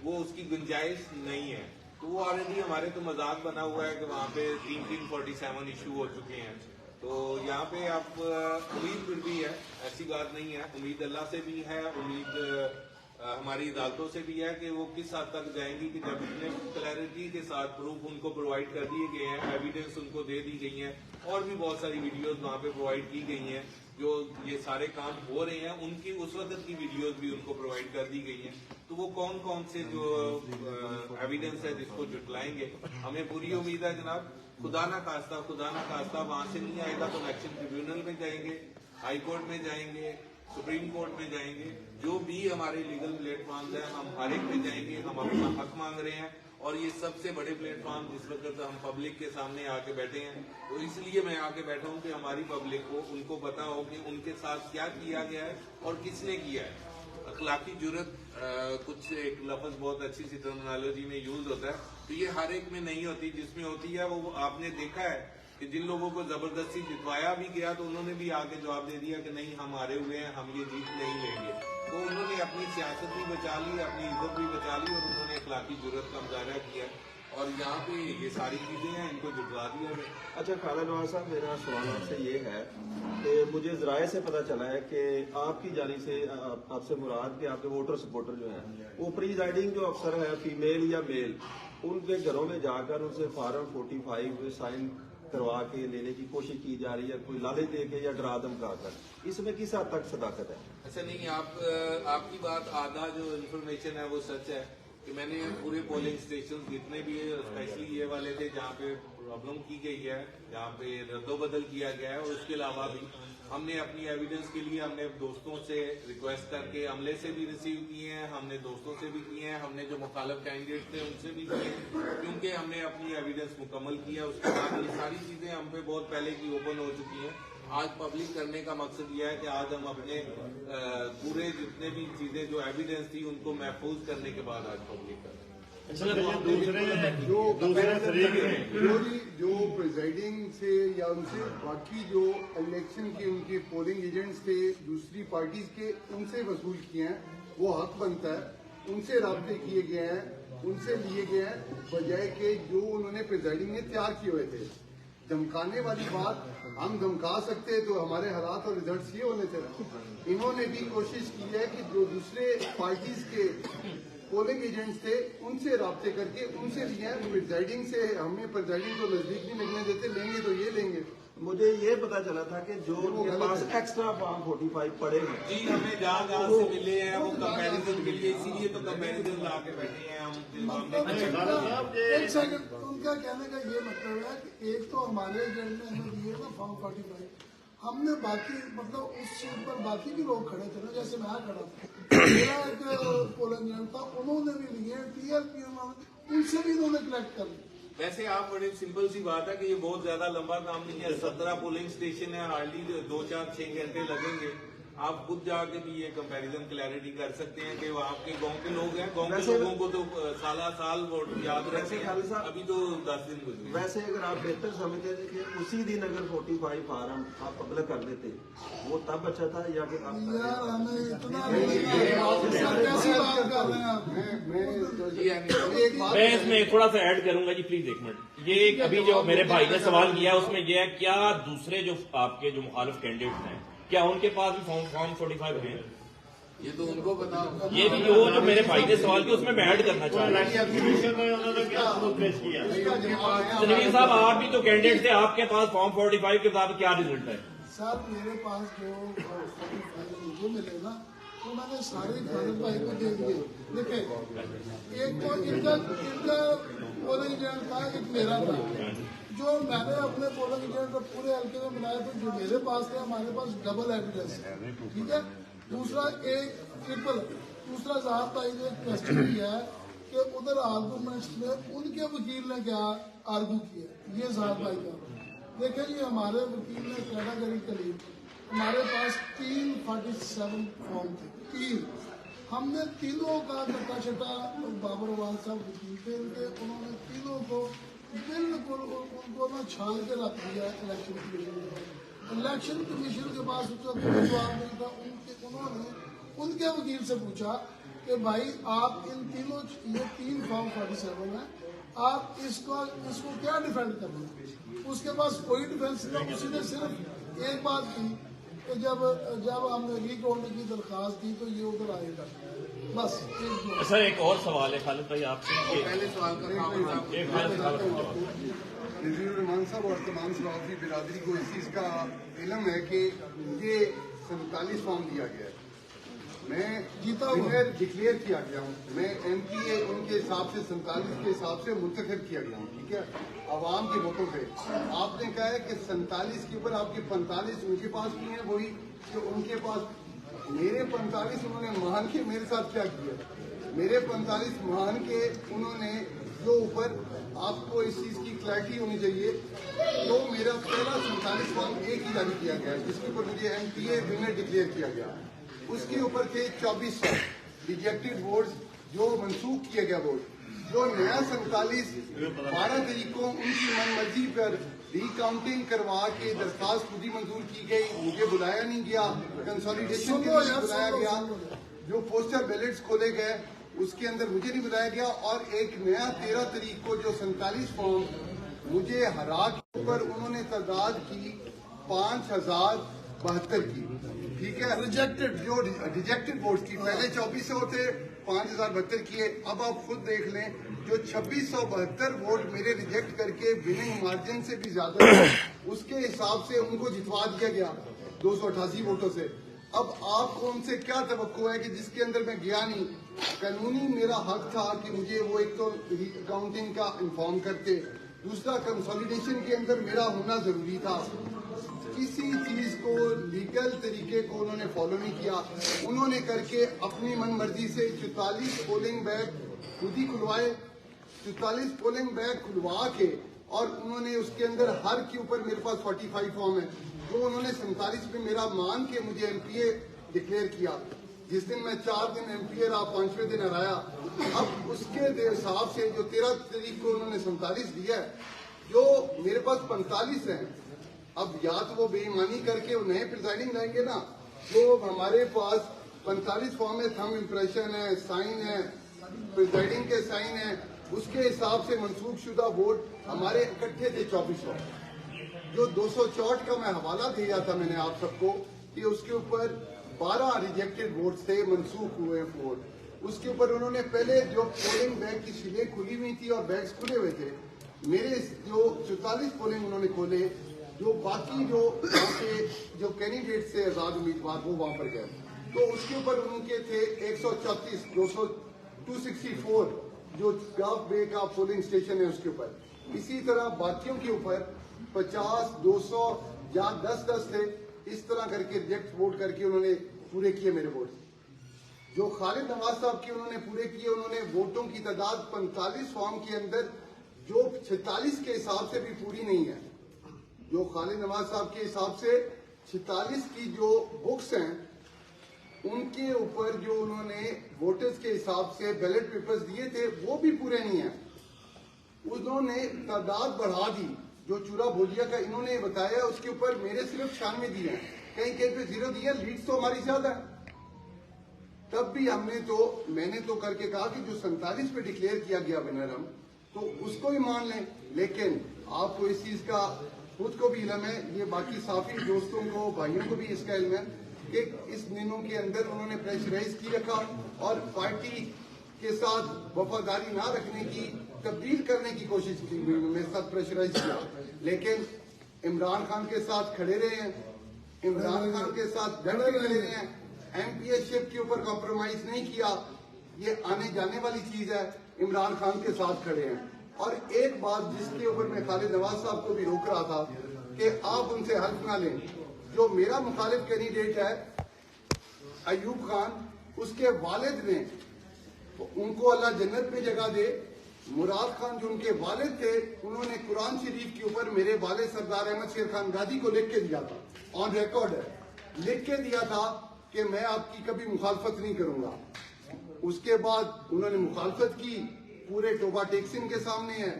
वो उसकी गुंजाइश नहीं है। तो वो ऑलरेडी हमारे तो मजाक बना हुआ है कि वहाँ पे 3 47 इशू हो चुके हैं। तो यहाँ पे आप उम्मीद फिर भी है, ऐसी बात नहीं है, उम्मीद अल्लाह से भी है, उम्मीद हमारी अदालतों से भी है कि वो किस हद तक जाएंगी कि जब इतने क्लैरिटी के साथ प्रूफ उनको प्रोवाइड कर दिए गए हैं, एविडेंस उनको दे दी गई हैं, और भी बहुत सारी वीडियोस वहाँ पे प्रोवाइड की गई हैं, जो ये सारे काम हो रहे हैं उनकी उस वक्त की वीडियोस भी उनको प्रोवाइड कर दी गई हैं। तो वो कौन कौन से जो एविडेंस है जिसको जुटलाएंगे, हमें पूरी उम्मीद है जनाब। खुदा ना खास्ता वहां से नहीं आएगा तो इलेक्शन ट्रिब्यूनल में जाएंगे, हाई कोर्ट में जाएंगे, सुप्रीम कोर्ट में जाएंगे, जो भी हमारे लीगल प्लेटफॉर्म है हम हर एक पे जाएंगे। हम अपना हक मांग रहे हैं, और ये सबसे बड़े प्लेटफॉर्म जिस वक्त हम पब्लिक के सामने आके बैठे हैं, तो इसलिए मैं आके बैठा हूँ कि हमारी पब्लिक को, उनको पता हो कि उनके साथ क्या किया गया है और किसने किया है। अखलाकी जुर्रत कुछ एक लफ्ज बहुत अच्छी सी टर्मिनोलॉजी में यूज होता है, तो ये हर एक में नहीं होती। जिसमें होती है वो आपने देखा है कि जिन लोगों को जबरदस्ती जितवाया भी गया तो उन्होंने भी आके जवाब दे दिया कि नहीं हम हारे हुए हैं, हम ये जीत नहीं लेंगे। तो उन्होंने अपनी सियासत भी बचा ली, अपनी इज्जत भी बचा ली, और उन्होंने अखलाकी जुर्रत का मुजाहरा किया। और यहाँ पे ये सारी चीजें हैं, इनको जुटवा दिया गया। अच्छा ख्वाजा नवाज साहब, मेरा सवाल आपसे ये है कि मुझे ज़राए से पता चला है कि आपकी जानिब से आपसे मुराद के आपके वोटर सपोर्टर जो हैं वो प्रीजाइडिंग जो अफसर है, फीमेल या मेल, उनके घरों में जाकर उनसे फार्म 45 साइन करवा के लेने की कोशिश की जा रही है, कोई लालच दे के या डरा धमका कर। इसमें किस हद तक सदाकत है? अच्छा नहीं, आपकी बात आधा जो इन्फॉर्मेशन है वो सच है कि मैंने पूरे पोलिंग स्टेशन जितने भी स्पेशली ये वाले थे जहाँ पे प्रॉब्लम की गई है, जहाँ पे रद्दोबदल किया गया है, और उसके अलावा भी हमने अपनी एविडेंस के लिए हमने दोस्तों से रिक्वेस्ट करके अमले से भी रिसीव किए हैं, हमने दोस्तों से भी किए हैं, हमने जो मुखालिफ कैंडिडेट थे उनसे भी किए हैं, क्योंकि हमने अपनी एविडेंस मुकम्मल किया। उसके बाद ये सारी चीजें हम पे बहुत पहले की ओपन हो चुकी हैं। आज पब्लिक करने का मकसद यह है कि आज हम अपने पूरे जितने भी चीजें जो एविडेंस थी उनको महफूज करने के बाद आज पब्लिक कर रहे हैं। जो प्रिजाइडिंग से या उनसे बाकी जो इलेक्शन के उनके पोलिंग एजेंट्स थे दूसरी पार्टीज के, उनसे वसूल किए हैं, वो हक बनता है। उनसे राब्ते किए गए हैं, उनसे लिए गए हैं, बजाय के जो उन्होंने प्रिजाइडिंग में तैयार किए हुए थे। धमकाने वाली बात, हम धमका सकते हैं तो हमारे हालात और रिजल्ट ये होने थे। इन्होंने भी कोशिश की है कि जो दूसरे पार्टीज के पोलिंग एजेंट्स थे उनसे राब्ते करके उनसे लिए हैं। प्रिजाइडिंग से हमें प्रिजाइडिंग को नजदीक नहीं लगने देते, लेंगे तो ये लेंगे। मुझे ये पता चला था कि जो उनके पास एक्स्ट्रा फॉर्म 45 पड़े हैं जी, हमें जहाँ से मिले हैं वो कंपैरिजन के लिए, इसीलिए तो कंपैरिजन ला के बैठे हैं हम। एक सेकंड, उनका कहने का ये मतलब है कि एक तो हमारे एजेंट ने हमें दिए ना फॉर्म 45, हमने बाकी मतलब उस चीज पर बाकी भी लोग खड़े थे ना, जैसे मैं खड़ा था, मेरा एक पोलिंग एजेंट था, उन्होंने भी लिए टीआरपी, उनसे भी इन्होंने कलेक्ट कर लिया। वैसे आप बड़ी सिंपल सी बात है कि ये बहुत ज्यादा लंबा काम नहीं है। 17 पोलिंग स्टेशन है, हार्डली 2-4-6 घंटे लगेंगे। आप खुद जाके भी ये कंपैरिजन क्लैरिटी कर सकते हैं कि वो आपके गांव के लोग हैं, गांव के लोगों को तो साल वोट याद रहते हैं, अभी तो 10 दिन गुजरे। वैसे अगर आप बेहतर समझते थे कि उसी दिन अगर 45 फार्म आप पब्लिक कर देते, वो तब अच्छा था या फिर यार हमें इतना कैसी बात कर रहे हैं आप? मैं इसमें थोड़ा सा ऐड करूंगा जी, प्लीज एक मिनट। ये अभी जो मेरे भाई ने सवाल किया उसमें यह है, क्या दूसरे जो आपके जो मुखालिफ कैंडिडेट हैं, क्या उनके पास भी फॉर्म 45 हैं? ये तो उनको पता होगा। ये भी जो मेरे भाई ने सवाल किया उसमें मैं ऐड करना चाह रहा हूँ। तनवीर साहब, आप भी तो कैंडिडेट थे, आपके पास फॉर्म 45 के साथ क्या रिजल्ट है? सर मेरे पास जो 45 मुझे मिले ना, तो मैंने सारे खालिद भाई को दे दिए। देखिए, एक तो इनका पोलिंग एजेंट था, एक मेरा था। जो मैंने अपने पोलिंग एजेंट और पूरे हल्के में मिलाया, तो जो मेरे पास थे, हमारे पास डबल एविडेंस है, ठीक है। दूसरा एक ट्रिपल, दूसरा साहब भाई ने क्वेश्चन किया है कि उधर आर्गूमेंट्स में उनके वकील ने क्या आर्गू किया, ये साहब भाई का। देखिए जी, हमारे वकील ने कैटेगरी करीब हमारे पास 347 फॉर्म थे, 3। हमने तीनों का कट्टा छटा, बाबर वाल साहब वकील थे उनके, उन्होंने तीनों को बिल्कुल उनको ना छाल के रख दिया इलेक्शन कमीशन। इलेक्शन कमीशन के पास उसका कोई जवाब नहीं था। उन्होंने उनके वकील से पूछा कि भाई आप इन तीनों, ये 3 फॉर्म 47 है, आप इसको क्या डिफेंड कर रहे हैं? उसके पास कोई डिफेंस नहीं। उसने सिर्फ एक बात की कि जब हमने रिकाउंट की दरखास्त दी तो ये उधर आएगा, बस। सर एक और सवाल है खालिद भाई आपसे, पहले सवाल नज़ीरुर रहमान साहब और तमाम सहाफ़ी बिरादरी को इस चीज़ का इल्म है कि मुझे 47 फॉर्म दिया गया है, मैं जीता हूँ, डिक्लेयर किया गया हूँ, मैं MPA उनके हिसाब से 47 के हिसाब से मुंतखब किया गया हूँ, ठीक है, आवाम के वोटों पे। आपने कहा है कि 47 के ऊपर आपके 45 उनके पास भी हैं, वही जो उनके पास मेरे 45 उन्होंने मान के मेरे साथ क्या किया, मेरे 45 मान के उन्होंने जो ऊपर आपको इस चीज की क्लैरिटी होनी चाहिए। तो मेरा पहला 47 फॉर्म एक ही जारी किया गया है, जिसके ऊपर मुझे MPA विनर डिक्लेयर किया गया। उसके ऊपर थे 2400 रिजेक्टेड वोट्स, जो मनसूख किया गया वोट। जो नया 47 12 तारीख को उनकी मनमर्जी पर रिकाउंटिंग करवा के दरखास्त खुद ही मंजूर की गई, मुझे बुलाया नहीं गया, कंसोलिडेशन के लिए बुलाया गया। जो पोस्टर बैलेट्स खोले गए उसके अंदर मुझे नहीं बुलाया गया। और एक नया 13 तारीख को जो 47 फॉर्म मुझे हरा के ऊपर उन्होंने तादाद की 5072 की, ठीक है, रिजेक्टेड, जो रिजेक्टेड वोट्स की पहले 2400 थे, 5072 किए। अब आप खुद देख लें, जो 2672 वोट मेरे रिजेक्ट करके विनिंग मार्जिन से भी ज्यादा उसके हिसाब से उनको जितवा दिया गया 288 वोटों से। अब आपको उनसे क्या तवक्को है कि जिसके अंदर मैं गया नहीं, कानूनी मेरा हक था कि मुझे वो एक तो अकाउंटिंग का इन्फॉर्म करते, दूसरा कंसोलिडेशन के अंदर मेरा होना जरूरी था। किसी चीज को लीगल तरीके को उन्होंने फॉलो नहीं किया। उन्होंने करके अपनी मन मर्जी से 44 पोलिंग बैग खुद ही खुलवाए, 44 पोलिंग बैग खुलवा के, और उन्होंने उसके अंदर हर के ऊपर मेरे पास 45 फॉर्म है, तो उन्होंने 47 पे मेरा मान के मुझे एमपीए डिक्लेयर किया। जिस दिन मैं 4 दिन एमपीए रहा, 5वें दिन हराया। अब उसके हिसाब से जो 13 तारीख को उन्होंने 47 दिया है, जो मेरे पास 45 है, अब या तो वो बेईमानी करके वो नए प्रिजाइडिंग लाएंगे ना, तो हमारे पास 45 फॉर्म है, थंब इम्प्रेशन है, साइन है, प्रिजाइडिंग के साइन है, उसके हिसाब से मनसूख शुदा वोट हमारे इकट्ठे थे 2400। जो 264 का मैं हवाला दिया था मैंने आप सबको कि उसके ऊपर 12 रिजेक्टेड वोट थे, मनसूख हुए वोट। उसके ऊपर उन्होंने पहले जो पोलिंग बैग की शीलें खुली हुई थी और बैग्स खुले हुए थे, मेरे जो 44 पोलिंग उन्होंने खोले, जो बाकी जो वहाँ के जो कैंडिडेट से आजाद उम्मीदवार वो वहां पर गए, तो उसके ऊपर उनके थे 134, 264 जो गाफ बे का पोलिंग स्टेशन है उसके ऊपर। इसी तरह बाकियों के ऊपर 50, 200 या 10 थे, इस तरह करके रिजेक्ट वोट करके उन्होंने पूरे किए मेरे वोट। जो खालिद नवाज साहब के उन्होंने पूरे किए, उन्होंने वोटों की तादाद 45 फॉर्म के अंदर जो 46 के हिसाब से भी पूरी नहीं है। जो खालिद नवाज साहब के हिसाब से 46 की जो बुक्स हैं, उनके ऊपर जो उन्होंने वोटर्स के हिसाब से बैलेट पेपर्स दिए थे वो भी पूरे नहीं है। उन्होंने तादाद बढ़ा दी। जो चूरा भोजिया का इन्होंने बताया उसके ऊपर मेरे सिर्फ 96 दिए हैं, कहीं कहीं पे 0 दिया। लीड्स तो हमारी ज्यादा है। तब भी मैंने तो करके कहा कि जो 47 पे डिक्लेयर किया गया विनर हम, तो उसको ही मान लें। लेकिन आपको इस चीज का खुद को भी इल्म है, ये बाकी साफी दोस्तों को, भाइयों को भी इसका इल्म है कि इस दिनों के अंदर उन्होंने प्रेशराइज की रखा और पार्टी के साथ वफादारी ना रखने की, तब्दील करने की कोशिश की, मेरे साथ प्रेशराइज किया। लेकिन इमरान खान के साथ खड़े रहे हैं, इमरान खान के साथ डट के खड़े रहे हैं, एमपीएशिप के ऊपर कॉम्प्रोमाइज नहीं किया। ये आने जाने वाली चीज है, इमरान खान के साथ खड़े हैं। और एक बात जिसके ऊपर मैं खालिद नवाज साहब को भी रोक रहा था कि आप उनसे हल्फ ना लें। जो मेरा मुखालिफ कैंडिडेट है अयूब खान, उसके वालिद ने, तो उनको अल्लाह जन्नत में जगह दे, मुराद खान जो उनके वालिद थे, उन्होंने कुरान शरीफ के ऊपर मेरे वालिद सरदार अहमद शेर खान गादी को लिख के दिया था, ऑन रिकॉर्ड है, लिख के दिया था कि मैं आपकी कभी मुखालफत नहीं करूंगा। उसके बाद उन्होंने मुखालफत की, पूरे टोबा टेक्सिन के सामने है।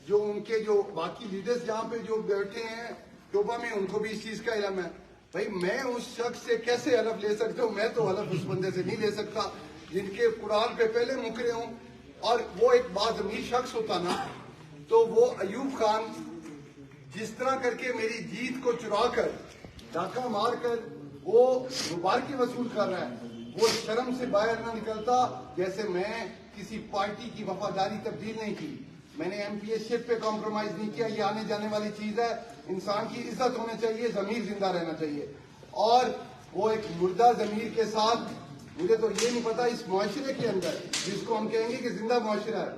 जो उनके जो बाकी लीडर्स जहाँ पे जो बैठे हैं टोबा में, उनको भी इस चीज का इल्म है। भाई मैं उस शख्स से कैसे हलफ ले सकता हूँ? मैं तो हलफ उस बंदे से नहीं ले सकता जिनके कुरान पे पहले मुकरे हूँ। और वो एक बाज़मीर शख्स होता ना, तो वो अयूब खान जिस तरह करके मेरी जीत को चुरा कर, डाका मार कर वो मुबारकी वसूल कर रहा है, वो शर्म से बाहर ना निकलता। जैसे मैं किसी पार्टी की वफादारी तब्दील नहीं की, मैंने एमपीएशिप पे कॉम्प्रोमाइज नहीं किया। ये आने जाने वाली चीज है। इंसान की इज्जत होनी चाहिए, जमीर जिंदा रहना चाहिए। और वो एक मुर्दा जमीर के साथ, मुझे तो ये नहीं पता इस मुआशरे के अंदर जिसको हम कहेंगे कि जिंदा मुआशरा है,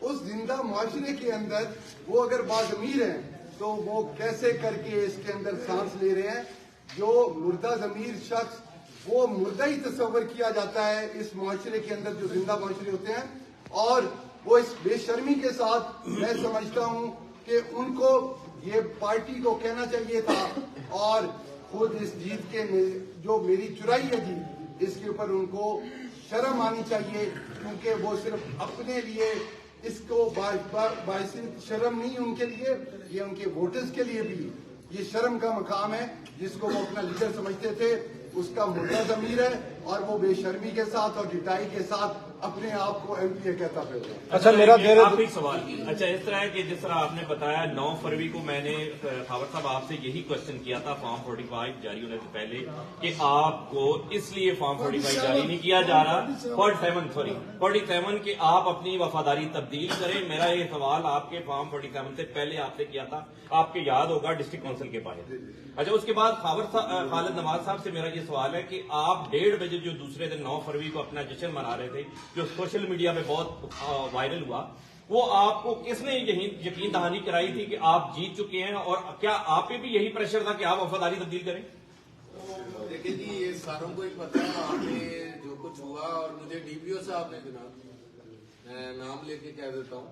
उस जिंदा मुआशरे के अंदर वो अगर बाज़मीर हैं तो वो कैसे करके इसके अंदर सांस ले रहे हैं। जो मुर्दा जमीर शख्स, वो मुर्दा ही तस्वर किया जाता है इस मुआशरे के अंदर, जो जिंदा मुआशरे होते हैं। और वो इस बेशर्मी के साथ मैं समझता हूँ कि उनको ये पार्टी को कहना चाहिए था, और खुद इस जीत के जो मेरी चुराई है जीत, इसके ऊपर उनको शर्म आनी चाहिए। क्योंकि वो सिर्फ अपने लिए इसको बाइस शर्म नहीं, उनके लिए, ये उनके वोटर्स के लिए भी ये शर्म का मकाम है। जिसको वो अपना लीडर समझते थे, उसका मुर्दा जमीर है, और वो बेशर्मी के साथ और डिटाई के साथ अपने आप को एमपीए कहता फिर। अच्छा, मेरा आखिरी सवाल, अच्छा इस तरह है कि जिस तरह आपने बताया 9 फरवरी को मैंने खावर साहब आपसे यही क्वेश्चन किया था फॉर्म 45 जारी होने से पहले कि आपको इसलिए फॉर्म 45 जारी नहीं किया जा रहा, 47 कि आप अपनी वफादारी तब्दील करें। मेरा ये सवाल आपके फॉर्म 47 से पहले आपसे किया था, आपके याद होगा, डिस्ट्रिक्ट काउंसिल के बाहर। अच्छा, उसके बाद खालिद नवाज साहब से मेरा ये सवाल है कि आप 1:30 बजे जो दूसरे दिन 9 फरवरी को अपना जश्न मना रहे थे, जो सोशल मीडिया में बहुत वायरल हुआ, वो आपको किसने यकीन दहानी कराई थी कि आप जीत चुके हैं, और क्या आप पे भी यही प्रेशर था कि आप वफादारी तब्दील करें? देखिए जी, ये सारों को ही पता है वहाँ पे जो कुछ हुआ। और मुझे डीपीओ साहब ने, जनाब मैं नाम लेके कह देता हूँ,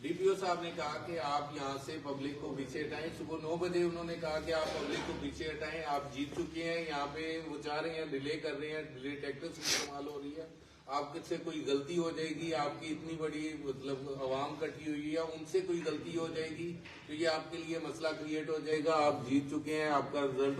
डीपीओ साहब ने कहा कि आप यहाँ से पब्लिक को पीछे हटाएं। सुबह 9 बजे उन्होंने कहा कि आप पब्लिक को पीछे हटाएं, आप जीत चुके हैं। यहाँ पे वो चाह रहे हैं डिले कर रहे हैं, डिले टैक्टिक्स इस्तेमाल हो रही है। आपसे कोई गलती हो जाएगी, आपकी इतनी बड़ी मतलब आवाम कटी हुई है, उनसे कोई गलती हो जाएगी तो ये आपके लिए मसला क्रिएट हो जाएगा। आप जीत चुके हैं, आपका रिजल्ट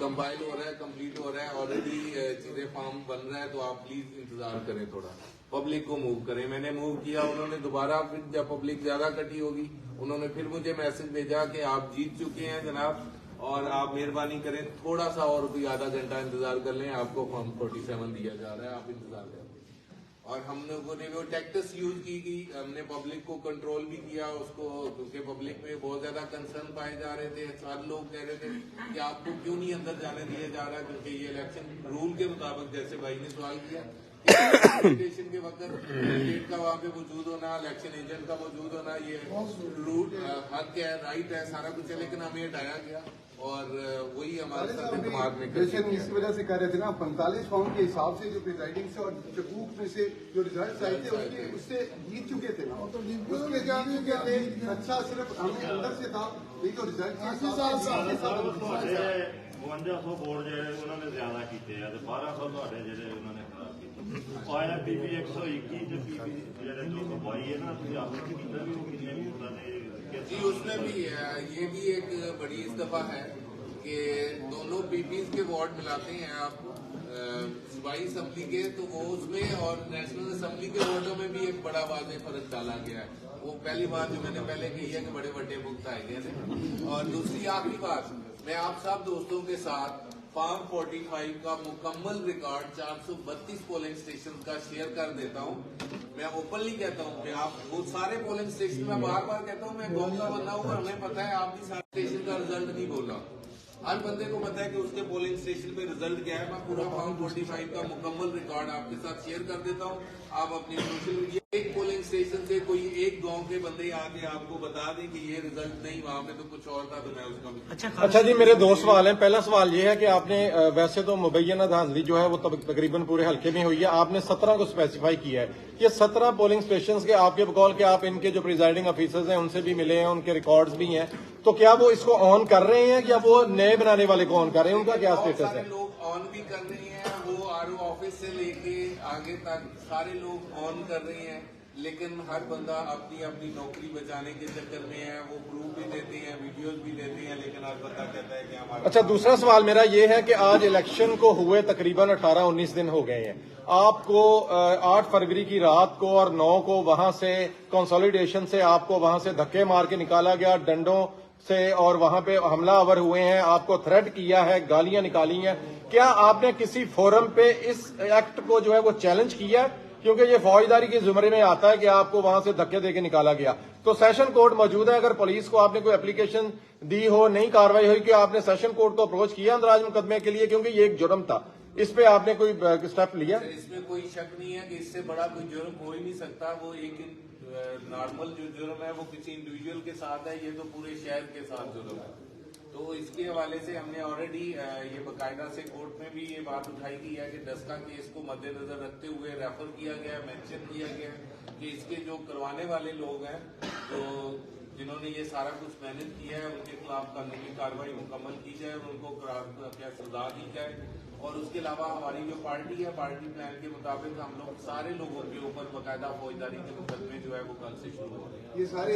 कंपाइल हो रहा है, कंप्लीट हो रहा है, ऑलरेडी चीजें फॉर्म बन रहा है, तो आप प्लीज इंतजार करें, थोड़ा पब्लिक को मूव करें। मैंने मूव किया, उन्होंने दोबारा फिर जब पब्लिक ज्यादा कटी होगी उन्होंने फिर मुझे मैसेज भेजा कि आप जीत चुके हैं जनाब, और आप मेहरबानी करें थोड़ा सा और भी आधा घंटा इंतजार कर लें, आपको फॉर्म 47 दिया जा रहा है, आप इंतजार करें। और हम लोगों ने वो टैक्टिक्स यूज की, हमने पब्लिक को कंट्रोल भी किया उसको, क्योंकि पब्लिक में बहुत ज्यादा कंसर्न पाए जा रहे थे। सारे लोग कह रहे थे कि आपको क्यों नहीं अंदर जाने दिया जा रहा, क्योंकि ये इलेक्शन रूल के मुताबिक, जैसे भाई ने सवाल किया, इलेक्शन के वक्त कैंडिडेट का वहाँ पे वजूद होना, इलेक्शन एजेंट का वजूद होना, ये रूल हक है, राइट है, सारा कुछ है, लेकिन हमें हटाया गया। और वही हमारे साथ दिमाग में पेशेंट इसी वजह से कह रहे थे ना, 45 फॉर्म के हिसाब से जो प्रिजाइडिंग से और चकूक में से जो रिजल्ट आए थे उससे जीत चुके थे ना, उसके जीत चुके थे। अच्छा सिर्फ हमें अंदर से था, नहीं तो रिजल्ट के हिसाब से 5200 वोट ਜਿਹੜੇ ਉਹਨਾਂ ਨੇ ਜ਼ਿਆਦਾ ਕੀਤੇ ਆ ਤੇ 1200 ਤੁਹਾਡੇ ਜਿਹੜੇ ਉਹਨਾਂ ਨੇ ਖਰਾਬ ਕੀਤੇ। ਆਇਆ ਪੀਪੀ 121 ਤੇ ਪੀਪੀ ਜਿਹੜੇ 222 ਹੈ ਨਾ, ਤੁਸੀਂ ਆਪਸ ਵਿੱਚ ਕੀਤਾ ਵੀ ਉਹ ਕਿੰਨੇ ਵੋਟਾਂ ਨੇ? जी, उसमें भी ये भी एक बड़ी इस्तफा है कि दोनों पीपीज के वार्ड मिलाते हैं आप सूबाई असम्बली के, तो वो उसमें और नेशनल असम्बली के वार्डों में भी एक बड़ा वाज़ेह फर्क डाला गया है। वो पहली बात जो मैंने पहले कही है कि बड़े बड़े मुक्त आए गए थे। और दूसरी आखिरी बात, मैं आप सब दोस्तों के साथ फॉर्म 45 का मुकम्मल रिकॉर्ड 432 पोलिंग स्टेशन का शेयर कर देता हूँ। मैं ओपनली कहता हूँ कि आप वो सारे पोलिंग स्टेशन में बार बार कहता हूँ, मैं गाँव का बंदा हूँ, हमें पता है आप भी सारे स्टेशन का रिजल्ट नहीं बोला। हर बंदे को पता है कि उसके पोलिंग स्टेशन पे रिजल्ट क्या है। मैं पूरा फॉर्म 45 का मुकम्मल रिकॉर्ड आपके साथ शेयर कर देता हूँ। आप अपनी सोशल मीडिया एक पोलिंग स्टेशन से कोई एक गांव के बंदे आके आपको बता दें कि ये रिजल्ट नहीं, वहाँ पे तो कुछ और था, तो मैं उसका अच्छा जी, मेरे 2 सवाल हैं। पहला सवाल ये है कि आपने वैसे तो मुबैना धांधली जो है वो तकरीबन पूरे हल्के में हुई है, आपने 17 को स्पेसिफाई किया है। ये 17 पोलिंग स्टेशन के आपके बकौल के आप इनके जो प्रिजाइडिंग ऑफिसर्स हैं उनसे भी मिले हैं, उनके रिकॉर्ड्स भी हैं, तो क्या वो इसको ऑन कर रहे हैं या वो नए बनाने वाले को ऑन कर रहे हैं? उनका क्या स्टेटस है? लोग ऑन भी कर रहे हैं, वो आरओ ऑफिस से लेके आगे तक सारे लोग ऑन कर रहे हैं, लेकिन हर बंदा अपनी अपनी नौकरी बचाने के चक्कर में है। वो प्रूफ भी देते हैं, वीडियोस भी देते हैं, लेकिन हर बंदा कहता है कि हमारा। अच्छा, दूसरा सवाल मेरा ये है कि आज इलेक्शन को हुए तकरीबन 18-19 दिन हो गए हैं। आपको 8 फरवरी की रात को और 9 को वहां से कंसोलिडेशन से आपको वहां से धक्के मार के निकाला गया, डंडों से, और वहां पे हमलावर हुए हैं, आपको थ्रेट किया है, गालियां निकाली हैं। क्या आपने किसी फोरम पे इस एक्ट को जो है वो चैलेंज किया है? क्योंकि ये फौजदारी के जुमरे में आता है कि आपको वहां से धक्के देके निकाला गया। तो सेशन कोर्ट मौजूद है, अगर पुलिस को आपने कोई एप्लीकेशन दी हो, नहीं कार्रवाई हुई, कि आपने सेशन कोर्ट को अप्रोच किया अंदराज मुकदमे के लिए, क्योंकि ये एक जुर्म था, इस पे आपने कोई स्टेप लिया? इसमें कोई शक नहीं है कि इससे बड़ा कोई जुर्म हो ही नहीं सकता। वो एक नॉर्मल जो जुर्म है वो किसी इंडिविजुअल के साथ है, ये तो पूरे शहर के साथ जुर्म है। तो इसके हवाले से हमने ऑलरेडी ये बाकायदा से कोर्ट में भी ये बात उठाई गई है कि डस्का केस को मद्देनजर रखते हुए रेफर किया गया, मेंशन किया गया कि इसके जो करवाने वाले लोग हैं, तो जिन्होंने ये सारा कुछ मैनेज किया है, उनके खिलाफ कानूनी कार्रवाई मुकम्मल की जाए, उनको क्या सजा दी जाए। और उसके अलावा हमारी जो पार्टी है, पार्टी प्लान के मुताबिक हम लोग सारे लोगों के ऊपर बाकायदा फौजदारी के मुकदमे जो है वो कल से शुरू हो रहे हैं। ये सारे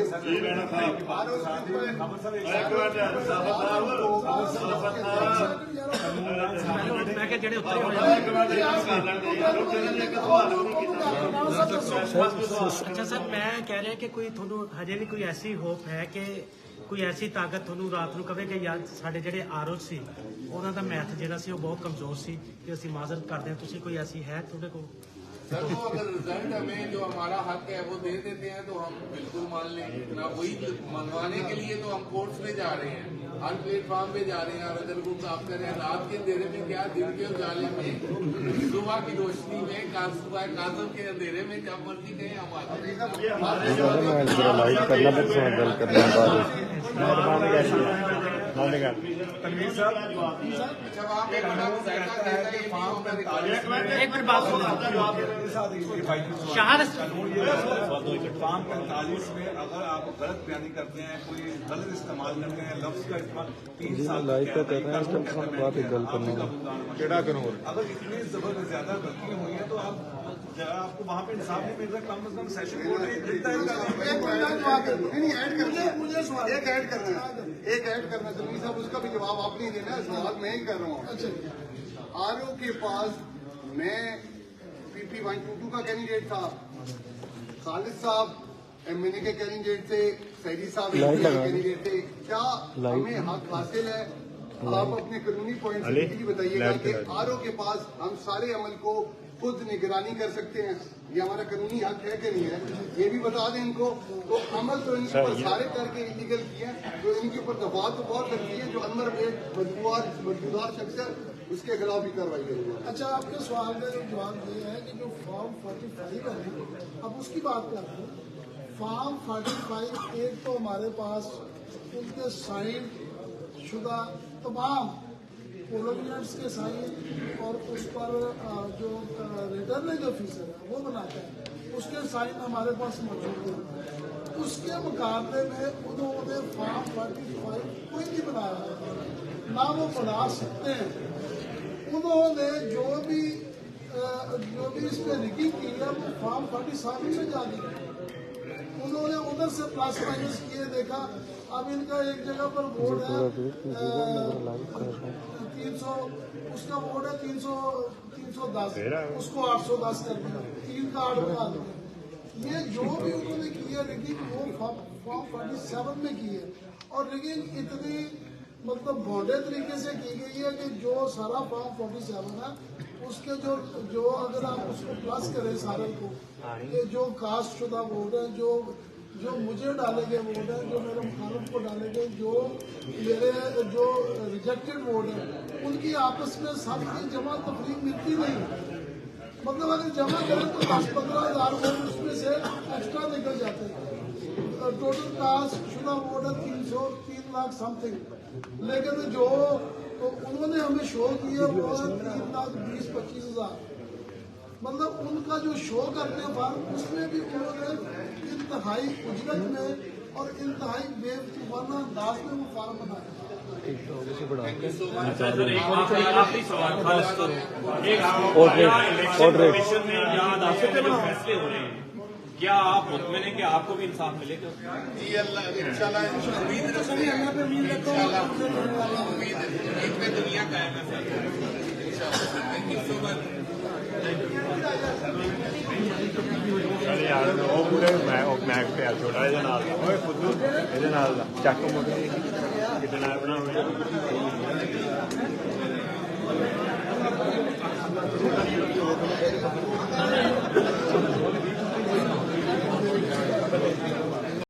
अच्छा सर, मैं कह रहा कि कोई थोनू हजे भी कोई ऐसी होप है कि कोई ऐसी ताकत थोनू रात ਨੂੰ ਕਵੇ ਕਿ ਯਾਰ ਸਾਡੇ ਜਿਹੜੇ ਆਰਓ ਸੀ ਉਹਨਾਂ ਦਾ ਮੈਥ ਜਿਹੜਾ ਸੀ ਉਹ ਬਹੁਤ ਕਮਜ਼ੋਰ ਸੀ ਕਿ ਅਸੀਂ ਮਾਜ਼ਰਤ ਕਰਦੇ ਹਾਂ, ਤੁਸੀਂ ਕੋਈ ਐਸੀ ਹੈ ਤੁਹਾਡੇ ਕੋਲ? सर वो अगर रिजल्ट हमें जो हमारा हक है वो दे देते हैं तो हम बिल्कुल मान लेंगे ना। वही मंगवाने के लिए तो हम कोर्ट्स में जा रहे हैं, हर प्लेटफॉर्म पे जा रहे हैं। और अगर वो आप कर रहे हैं रात के अंधेरे में, क्या दिन के उजाले में, सुबह की रोशनी में, सुबह काजम के अंधेरे में, जब मर्जी कहें हम तनवीर साहब, अच्छा वहाँ पे बड़ा मुजाहिदा देगा ये फार्म 45 एक मिनट बात सुनो। फार्म 45 में अगर आप गलत बयानी करते हैं, कोई गलत इस्तेमाल करते हैं, लफ्ज का इस्तेमाल 3 साल केड़ा कानून अगर इतनी जबरदस्त ज्यादा गलतियां हुई हैं तो आपको वहाँ पे इंसाफ नहीं मिल रहा। कम से कम सेशन कोर्ट नहीं ऐड करना है, मुझे सवाल एक ऐड करना है तनवीर साहब, उसका भी जवाब आप नहीं देना है, सवाल मैं ही कर रहा हूँ। अच्छा, आरओ के पास मैं PP 122 का कैंडिडेट था, खालिद साहब एमएनए के कैंडिडेट थे, सैदी साहब कैंडिडेट थे। क्या हमें हक हासिल है? आप अपने कानूनी पॉइंट से बताइएगा कि आरओ के पास हम सारे अमल को खुद निगरानी कर सकते हैं, ये हमारा कानूनी हक है कि नहीं है, ये भी बता दें इनको। तो अमल तो इनके ऊपर सारे करके इलीगल किए हैं, तो इनके ऊपर दबाव तो बहुत लगती है। जो अंदर में मजबूदार शख्स है उसके खिलाफ भी कार्रवाई करेंगे। अच्छा, आपके सवाल का जो जवाब ये है कि जो फॉर्म 45 है, अब उसकी बात करते हैं। फॉर्म 45 एक तो हमारे पास उनके साइन शुदा तमाम पोलोमिनेंट्स के साइन और उस पर जो रिटर्निंग ऑफिसर है वो बनाता है, उसके साइन हमारे पास मौजूद है। उसके मुकाबले में उन्होंने फॉर्म 45 कोई नहीं बनाया है, ना वो बना सकते हैं। उन्होंने जो भी इस पे रिगिंग की है वो फॉर्म 47 से जा दी। उन्होंने उधर से प्लस माइनस किए, देखा अब इनका एक जगह पर वोट है 300, उसका वोट है 310, उसको 810 कर दिया, 3 कार्ड बना दिया। ये जो भी उन्होंने की है रिगिंग वो फॉर्म 47 में की है, और रिगिंग इतनी मतलब भोंडे तरीके से की गई है कि जो सारा फॉर्म 47 है उसके जो अगर आप उसको प्लस करें सारे को, ये जो कास्ट शुदा वोट है, जो मुझे डाले गए वोट है, जो मेरे मुखालिफ को डाले गए, जो मेरे जो रिजेक्टेड वोट है, उनकी आपस में सबकी जमा तफरीक मिलती नहीं। मतलब अगर जमा करें तो 10-15 हज़ार वोट उसमें से एक्स्ट्रा निकल जाते हैं। टोटल कास्ट शुदा वोट है 3 लाख समथिंग, लेकिन जो तो उन्होंने हमें शो किया वो है 3,20-25 हज़ार। मतलब उनका जो शो करते हैं फार्म, उसमें भी उन्होंने इंतहाई उजरत में और इंतहाई बेवकूफाना अंदाज में वो फार्म बनाया। आखिरी सवाल कमीशन में या अदालत में जो फैसले हो रहे हैं, क्या आप मुतमिन हैं कि आपको भी इंसाफ मिलेगा? जी अल्लाह इंशाल्लाह उम्मीद में दुनिया कायम है सर, इंशाल्लाह। Thank you so much. यार वो पूरे मैक पे आ छोटा ਇਹਦੇ ਨਾਲ ਓਏ ਫੁੱਦੂ ਇਹਦੇ ਨਾਲ ਦਾ ਚੱਕ ਮੋਟੀ ਕਿਤਨਾ ਬਣਾਉਣਾ